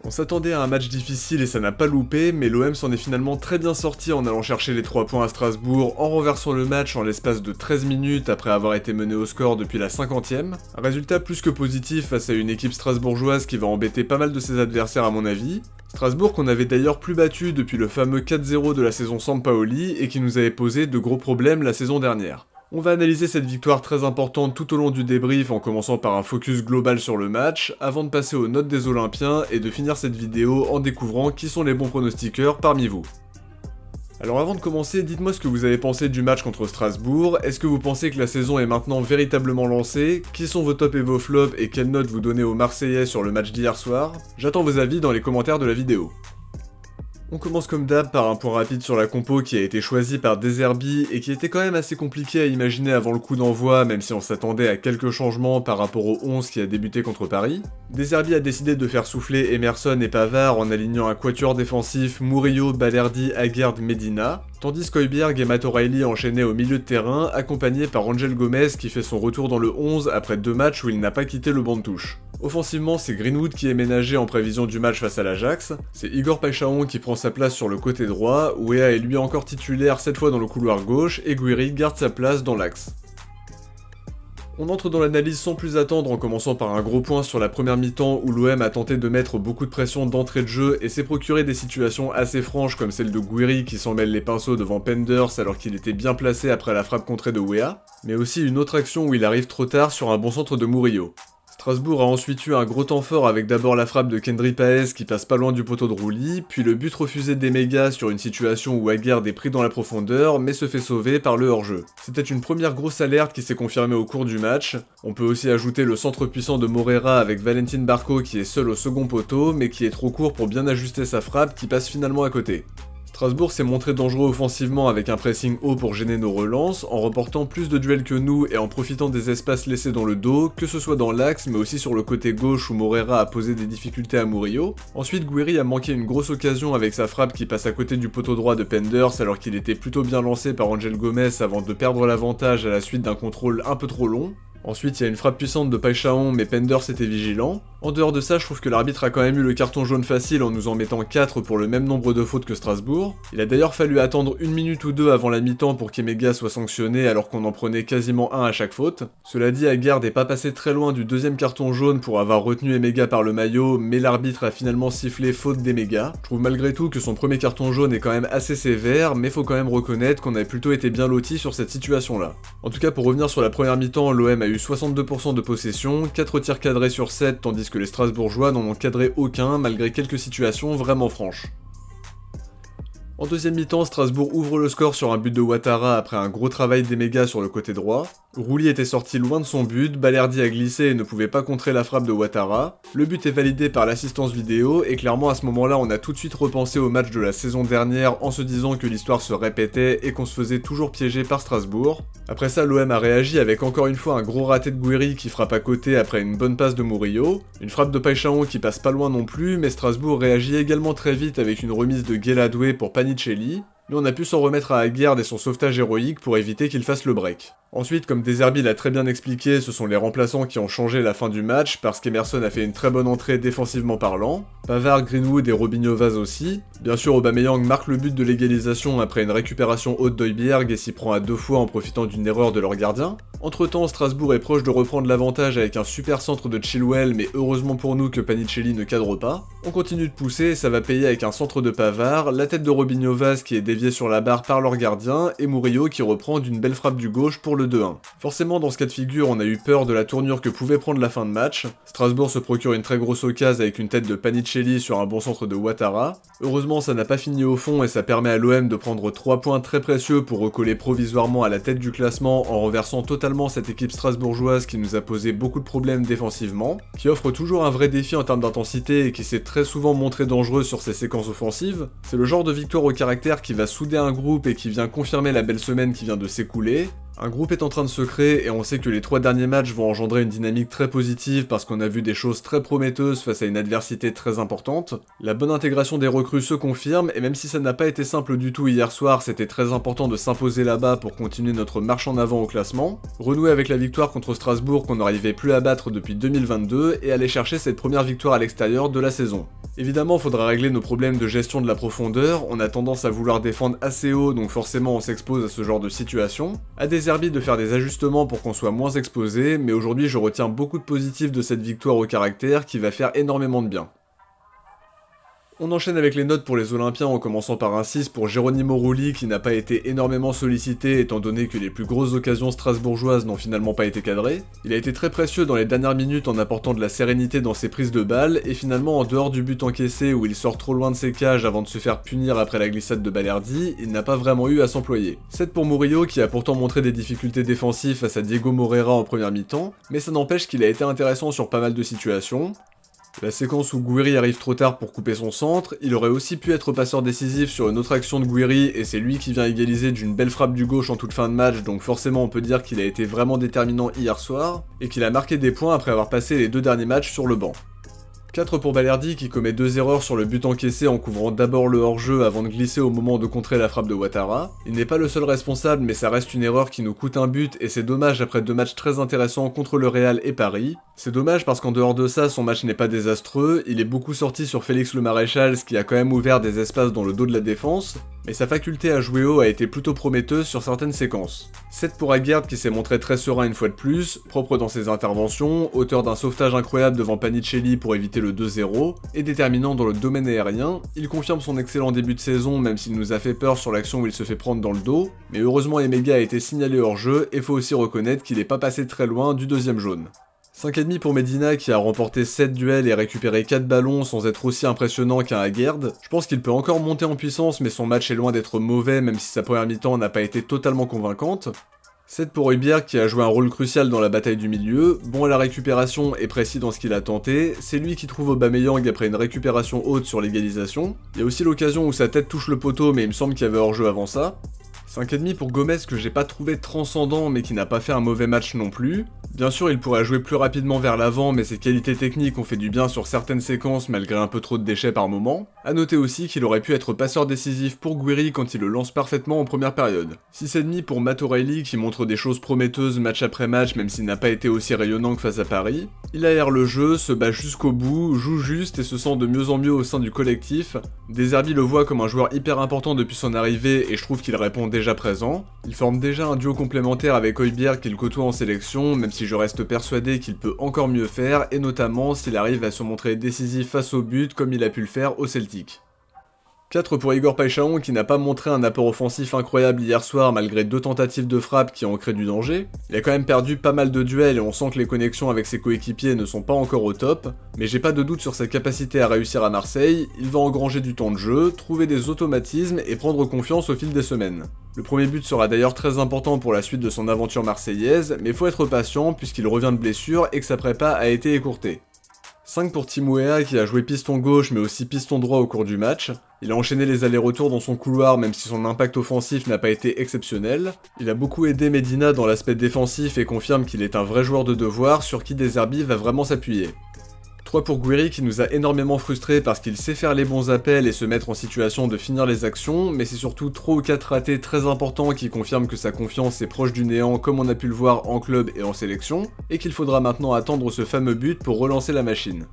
On s'attendait à un match difficile et ça n'a pas loupé, mais l'OM s'en est finalement très bien sorti en allant chercher les 3 points à Strasbourg, en renversant le match en l'espace de 13 minutes après avoir été mené au score depuis la 50e. Un résultat plus que positif face à une équipe strasbourgeoise qui va embêter pas mal de ses adversaires à mon avis. Strasbourg qu'on avait d'ailleurs plus battu depuis le fameux 4-0 de la saison Sampaoli et qui nous avait posé de gros problèmes la saison dernière. On va analyser cette victoire très importante tout au long du débrief en commençant par un focus global sur le match, avant de passer aux notes des Olympiens et de finir cette vidéo en découvrant qui sont les bons pronostiqueurs parmi vous. Alors avant de commencer, dites-moi ce que vous avez pensé du match contre Strasbourg, est-ce que vous pensez que la saison est maintenant véritablement lancée? Qui sont vos tops et vos flops et quelles notes vous donnez aux Marseillais sur le match d'hier soir? J'attends vos avis dans les commentaires de la vidéo. On commence comme d'hab par un point rapide sur la compo qui a été choisie par De Zerbi et qui était quand même assez compliqué à imaginer avant le coup d'envoi, même si on s'attendait à quelques changements par rapport au 11 qui a débuté contre Paris. De Zerbi a décidé de faire souffler Emerson et Pavard en alignant un quatuor défensif Murillo, Balerdi, Aguerd, Medina, tandis qu'Højbjerg et Matt O'Reilly enchaînaient au milieu de terrain, accompagnés par Angel Gomez qui fait son retour dans le 11 après 2 matchs où il n'a pas quitté le banc de touche. Offensivement, c'est Greenwood qui est ménagé en prévision du match face à l'Ajax, c'est Igor Paixão qui prend sa place sur le côté droit, Weah est lui encore titulaire cette fois dans le couloir gauche, et Gouiri garde sa place dans l'axe. On entre dans l'analyse sans plus attendre en commençant par un gros point sur la première mi-temps où l'OM a tenté de mettre beaucoup de pression d'entrée de jeu et s'est procuré des situations assez franches comme celle de Gouiri qui s'en mêle les pinceaux devant Penders alors qu'il était bien placé après la frappe contrée de Weah, mais aussi une autre action où il arrive trop tard sur un bon centre de Murillo. Strasbourg a ensuite eu un gros temps fort avec d'abord la frappe de Kendry Páez qui passe pas loin du poteau de Rouli, puis le but refusé d'Emega sur une situation où Aguerd est pris dans la profondeur mais se fait sauver par le hors-jeu. C'était une première grosse alerte qui s'est confirmée au cours du match. On peut aussi ajouter le centre puissant de Moreira avec Valentin Barco qui est seul au second poteau mais qui est trop court pour bien ajuster sa frappe qui passe finalement à côté. Strasbourg s'est montré dangereux offensivement avec un pressing haut pour gêner nos relances, en remportant plus de duels que nous et en profitant des espaces laissés dans le dos, que ce soit dans l'axe mais aussi sur le côté gauche où Moreira a posé des difficultés à Murillo. Ensuite Gouiri a manqué une grosse occasion avec sa frappe qui passe à côté du poteau droit de Penders alors qu'il était plutôt bien lancé par Angel Gomez avant de perdre l'avantage à la suite d'un contrôle un peu trop long. Ensuite, il y a une frappe puissante de Paixão, mais Penders était vigilant. En dehors de ça, je trouve que l'arbitre a quand même eu le carton jaune facile en nous en mettant 4 pour le même nombre de fautes que Strasbourg. Il a d'ailleurs fallu attendre 1 minute ou 2 avant la mi-temps pour qu'Emega soit sanctionné alors qu'on en prenait quasiment un à chaque faute. Cela dit, Aguerd n'est pas passé très loin du deuxième carton jaune pour avoir retenu Emega par le maillot, mais l'arbitre a finalement sifflé faute d'Emega. Je trouve malgré tout que son premier carton jaune est quand même assez sévère, mais faut quand même reconnaître qu'on avait plutôt été bien lotis sur cette situation-là. En tout cas, pour revenir sur la première mi-temps, l'OM a eu 62% de possession, 4 tirs cadrés sur 7, tandis que les Strasbourgeois n'en ont cadré aucun malgré quelques situations vraiment franches. En deuxième mi-temps, Strasbourg ouvre le score sur un but de Ouattara après un gros travail d'Emega sur le côté droit. Rouli était sorti loin de son but, Balerdi a glissé et ne pouvait pas contrer la frappe de Ouattara. Le but est validé par l'assistance vidéo et clairement à ce moment-là on a tout de suite repensé au match de la saison dernière en se disant que l'histoire se répétait et qu'on se faisait toujours piéger par Strasbourg. Après ça l'OM a réagi avec encore une fois un gros raté de Gouiri qui frappe à côté après une bonne passe de Murillo, une frappe de Paixão qui passe pas loin non plus mais Strasbourg réagit également très vite avec une remise de Gueladoué pour Panicelli. Mais on a pu s'en remettre à Aguerd et son sauvetage héroïque pour éviter qu'il fasse le break. Ensuite, comme De Zerbi l'a très bien expliqué, ce sont les remplaçants qui ont changé la fin du match parce qu'Emerson a fait une très bonne entrée défensivement parlant. Pavard, Greenwood et Robinho Vaz aussi. Bien sûr, Aubameyang marque le but de l'égalisation après une récupération haute d'Højbjerg et s'y prend à 2 fois en profitant d'une erreur de leur gardien. Entre temps, Strasbourg est proche de reprendre l'avantage avec un super centre de Chilwell, mais heureusement pour nous que Panicelli ne cadre pas. On continue de pousser et ça va payer avec un centre de Pavard, la tête de Robinho Vaz qui est déviée sur la barre par leur gardien, et Murillo qui reprend d'une belle frappe du gauche pour le 2-1. Forcément, dans ce cas de figure, on a eu peur de la tournure que pouvait prendre la fin de match. Strasbourg se procure une très grosse occasion avec une tête de Panicelli sur un bon centre de Ouattara. Heureusement, ça n'a pas fini au fond et ça permet à l'OM de prendre 3 points très précieux pour recoller provisoirement à la tête du classement en renversant totalement cette équipe strasbourgeoise qui nous a posé beaucoup de problèmes défensivement, qui offre toujours un vrai défi en termes d'intensité et qui s'est très souvent montré dangereux sur ses séquences offensives. C'est le genre de victoire au caractère qui va souder un groupe et qui vient confirmer la belle semaine qui vient de s'écouler. Un groupe est en train de se créer et on sait que les 3 derniers matchs vont engendrer une dynamique très positive parce qu'on a vu des choses très prometteuses face à une adversité très importante. La bonne intégration des recrues se confirme et même si ça n'a pas été simple du tout hier soir, c'était très important de s'imposer là-bas pour continuer notre marche en avant au classement, renouer avec la victoire contre Strasbourg qu'on n'arrivait plus à battre depuis 2022 et aller chercher cette première victoire à l'extérieur de la saison. Évidemment, faudra régler nos problèmes de gestion de la profondeur, on a tendance à vouloir défendre assez haut donc forcément on s'expose à ce genre de situation. À des Zerbi de faire des ajustements pour qu'on soit moins exposé, mais aujourd'hui je retiens beaucoup de positifs de cette victoire au caractère qui va faire énormément de bien. On enchaîne avec les notes pour les Olympiens en commençant par un 6 pour Geronimo Rulli qui n'a pas été énormément sollicité étant donné que les plus grosses occasions strasbourgeoises n'ont finalement pas été cadrées. Il a été très précieux dans les dernières minutes en apportant de la sérénité dans ses prises de balles et finalement en dehors du but encaissé où il sort trop loin de ses cages avant de se faire punir après la glissade de Balerdi, il n'a pas vraiment eu à s'employer. 7 pour Murillo qui a pourtant montré des difficultés défensives face à Diego Moreira en première mi-temps, mais ça n'empêche qu'il a été intéressant sur pas mal de situations. La séquence où Gouiri arrive trop tard pour couper son centre, il aurait aussi pu être passeur décisif sur une autre action de Gouiri et c'est lui qui vient égaliser d'une belle frappe du gauche en toute fin de match, donc forcément on peut dire qu'il a été vraiment déterminant hier soir, et qu'il a marqué des points après avoir passé les 2 derniers matchs sur le banc. 4 pour Balerdi qui commet 2 erreurs sur le but encaissé en couvrant d'abord le hors-jeu avant de glisser au moment de contrer la frappe de Ouattara. Il n'est pas le seul responsable mais ça reste une erreur qui nous coûte un but et c'est dommage après 2 matchs très intéressants contre le Real et Paris. C'est dommage parce qu'en dehors de ça son match n'est pas désastreux, il est beaucoup sorti sur Félix le Maréchal ce qui a quand même ouvert des espaces dans le dos de la défense, mais sa faculté à jouer haut a été plutôt prometteuse sur certaines séquences. 7 pour Aguerd qui s'est montré très serein une fois de plus, propre dans ses interventions, auteur d'un sauvetage incroyable devant Panicelli pour éviter le 2-0, et déterminant dans le domaine aérien, il confirme son excellent début de saison même s'il nous a fait peur sur l'action où il se fait prendre dans le dos, mais heureusement Emega a été signalé hors jeu et faut aussi reconnaître qu'il est pas passé très loin du deuxième jaune. 5,5 pour Medina qui a remporté 7 duels et récupéré 4 ballons sans être aussi impressionnant qu'un Aguerd. Je pense qu'il peut encore monter en puissance mais son match est loin d'être mauvais même si sa première mi-temps n'a pas été totalement convaincante. 7 pour Højbjerg qui a joué un rôle crucial dans la bataille du milieu, bon à la récupération et précis dans ce qu'il a tenté, c'est lui qui trouve Aubameyang après une récupération haute sur l'égalisation. Il y a aussi l'occasion où sa tête touche le poteau mais il me semble qu'il y avait hors-jeu avant ça. 5,5 pour Gomez que j'ai pas trouvé transcendant mais qui n'a pas fait un mauvais match non plus. Bien sûr il pourrait jouer plus rapidement vers l'avant mais ses qualités techniques ont fait du bien sur certaines séquences malgré un peu trop de déchets par moment. A noter aussi qu'il aurait pu être passeur décisif pour Gouiri quand il le lance parfaitement en première période. 6,5 pour Matt O'Reilly qui montre des choses prometteuses match après match même s'il n'a pas été aussi rayonnant que face à Paris. Il aère le jeu, se bat jusqu'au bout, joue juste et se sent de mieux en mieux au sein du collectif. De Zerbi le voit comme un joueur hyper important depuis son arrivée et je trouve qu'il répond déjà présent. Il forme déjà un duo complémentaire avec Højbjerg qu'il côtoie en sélection, même si je reste persuadé qu'il peut encore mieux faire, et notamment s'il arrive à se montrer décisif face au but comme il a pu le faire au Celtic. 4 pour Igor Paixão qui n'a pas montré un apport offensif incroyable hier soir malgré 2 tentatives de frappe qui ont créé du danger. Il a quand même perdu pas mal de duels et on sent que les connexions avec ses coéquipiers ne sont pas encore au top, mais j'ai pas de doute sur sa capacité à réussir à Marseille, il va engranger du temps de jeu, trouver des automatismes et prendre confiance au fil des semaines. Le premier but sera d'ailleurs très important pour la suite de son aventure marseillaise, mais faut être patient puisqu'il revient de blessure et que sa prépa a été écourtée. 5 pour Tim Weah qui a joué piston gauche mais aussi piston droit au cours du match. Il a enchaîné les allers-retours dans son couloir même si son impact offensif n'a pas été exceptionnel. Il a beaucoup aidé Medina dans l'aspect défensif et confirme qu'il est un vrai joueur de devoir sur qui De Zerbi va vraiment s'appuyer. 3 pour Gouiri qui nous a énormément frustrés parce qu'il sait faire les bons appels et se mettre en situation de finir les actions, mais c'est surtout 3 ou 4 ratés très importants qui confirment que sa confiance est proche du néant comme on a pu le voir en club et en sélection, et qu'il faudra maintenant attendre ce fameux but pour relancer la machine.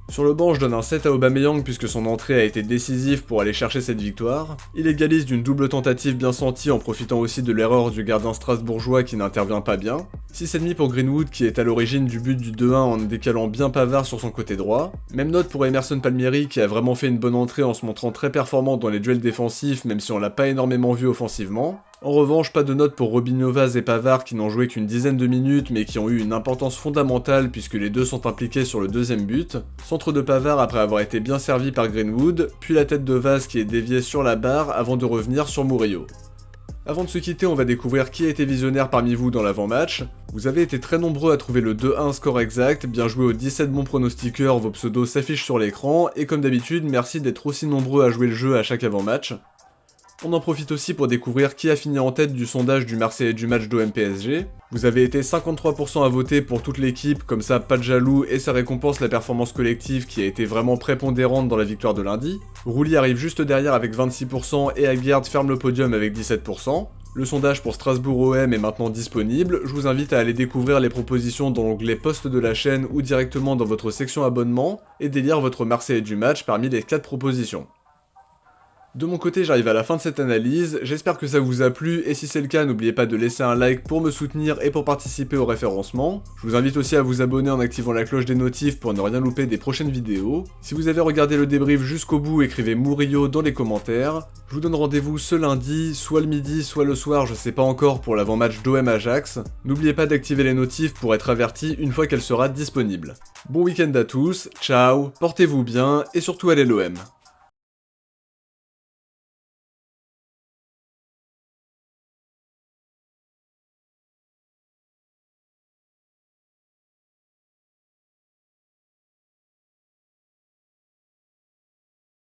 Sur le banc, je donne un 7 à Aubameyang puisque son entrée a été décisive pour aller chercher cette victoire. Il égalise d'une double tentative bien sentie en profitant aussi de l'erreur du gardien strasbourgeois qui n'intervient pas bien. 6,5 pour Greenwood qui est à l'origine du but du 2-1 en décalant bien Pavard sur son côté droit. Même note pour Emerson Palmieri qui a vraiment fait une bonne entrée en se montrant très performant dans les duels défensifs même si on l'a pas énormément vu offensivement. En revanche, pas de note pour Robinho Vaz et Pavard qui n'ont joué qu'une dizaine de minutes mais qui ont eu une importance fondamentale puisque les deux sont impliqués sur le deuxième but. Centre de Pavard après avoir été bien servi par Greenwood, puis la tête de Vaz qui est déviée sur la barre avant de revenir sur Murillo. Avant de se quitter, on va découvrir qui a été visionnaire parmi vous dans l'avant-match. Vous avez été très nombreux à trouver le 2-1 score exact, bien joué aux 17 bons pronostiqueurs, vos pseudos s'affichent sur l'écran, et comme d'habitude, merci d'être aussi nombreux à jouer le jeu à chaque avant-match. On en profite aussi pour découvrir qui a fini en tête du sondage du Marseille et du match d'OM-PSG. Vous avez été 53% à voter pour toute l'équipe, comme ça pas de jaloux et ça récompense la performance collective qui a été vraiment prépondérante dans la victoire de lundi. Rouli arrive juste derrière avec 26% et Aguerd ferme le podium avec 17%. Le sondage pour Strasbourg-OM est maintenant disponible, je vous invite à aller découvrir les propositions dans l'onglet post de la chaîne ou directement dans votre section abonnement, et d'élire votre Marseillais du match parmi les 4 propositions. De mon côté, j'arrive à la fin de cette analyse, j'espère que ça vous a plu, et si c'est le cas, n'oubliez pas de laisser un like pour me soutenir et pour participer au référencement. Je vous invite aussi à vous abonner en activant la cloche des notifs pour ne rien louper des prochaines vidéos. Si vous avez regardé le débrief jusqu'au bout, écrivez Murillo dans les commentaires. Je vous donne rendez-vous ce lundi, soit le midi, soit le soir, je sais pas encore, pour l'avant-match d'OM Ajax. N'oubliez pas d'activer les notifs pour être averti une fois qu'elle sera disponible. Bon week-end à tous, ciao, portez-vous bien, et surtout allez l'OM.